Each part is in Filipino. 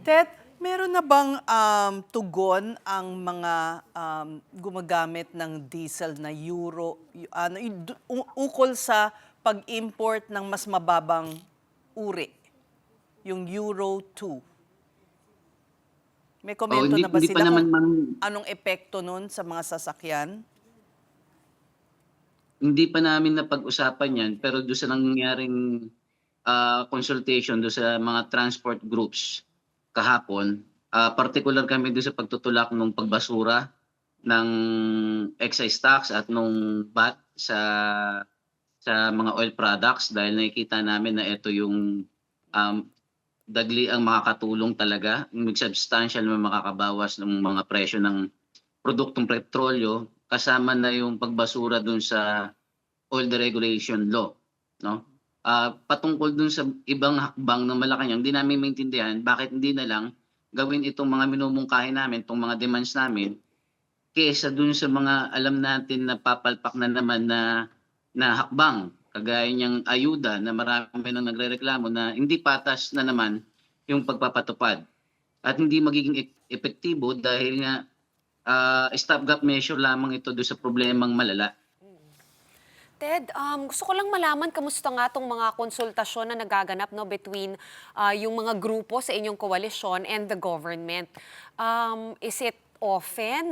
Ted, meron na bang tugon ang mga gumagamit ng diesel na Euro, ukol sa pag-import ng mas mababang uri, yung Euro 2? May O komento hindi na ba hindi pa sila kung naman anong epekto nun sa mga sasakyan? hindi pa namin napag-usapan 'yan, pero do'n sa nangyaring, consultation do'n sa mga transport groups kahapon, partikular kami do'n sa pagtutulak nung pagbasura ng excise tax at nung VAT sa mga oil products dahil nakikita namin na ito yung, um, dagli ang makakatulong talaga, yung substantial na makakabawas ng mga presyo ng produktong petrolyo, kasama na yung pagbasura dun sa oil deregulation law, 'no? Patungkol dun sa ibang hakbang ng Malacanang, hindi namin maintindihan bakit hindi na lang gawin itong mga minumungkahi namin, 'tong mga demands namin, kaysa dun sa mga alam natin na papalpak na naman na na hakbang, kagaya niyang ayuda na marami ng nagrereklamo na hindi patas na naman yung pagpapatupad at hindi magiging epektibo dahil nga, stopgap measure lamang ito dun sa problemang malala. Ted, gusto ko lang malaman kamusta nga tong mga konsultasyon na nagaganap no between yung mga grupo sa inyong koalisyon and the government. Is it often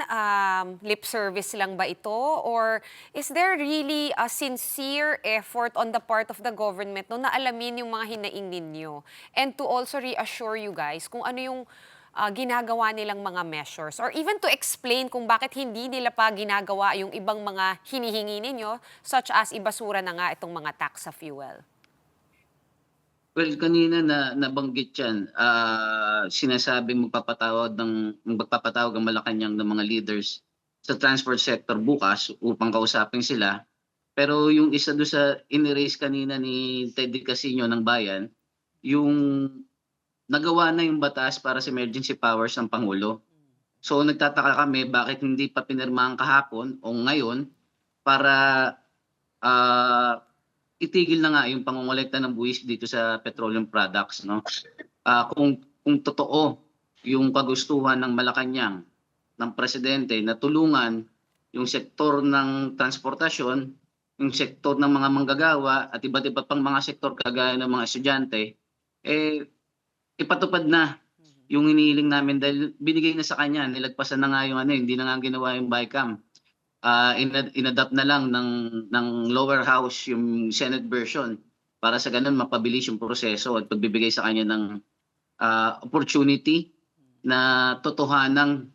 lip service lang ba ito or is there really a sincere effort on the part of the government no na alamin yung mga hinaing ninyo and to also reassure you guys kung ano yung ginagawa nilang mga measures or even to explain kung bakit hindi nila pa ginagawa yung ibang mga hinihingi ninyo such as ibasura na nga itong mga tax sa fuel? Well, kanina na nabanggit 'yan, sinasabing magpapatawag ang Malacanang ng mga leaders sa transport sector bukas upang kausapin sila. Pero yung isa do'n sa ini-raise kanina ni Teddy Casino ng Bayan, yung nagawa na yung batas para sa emergency powers ng Pangulo. So nagtataka kami bakit hindi pa pinirmahan kahapon o ngayon para, ah, itigil na nga yung pangongolekta ng buwis dito sa petroleum products 'no. Kung totoo yung kagustuhan ng Malacanang, ng presidente na tulungan yung sektor ng transportasyon, yung sektor ng mga manggagawa at iba't iba pang mga sektor kagaya ng mga estudyante, eh, ipatupad na yung hinihiling namin dahil binigay na sa kanya, nilagpasan na nga yung ano, hindi na nga ginawa yung BICAM. Inadapt na lang ng lower house yung Senate version para sa gano'n mapabilis yung proseso at pagbibigay sa kanya ng, opportunity na totohanang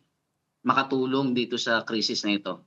makatulong dito sa krisis na ito.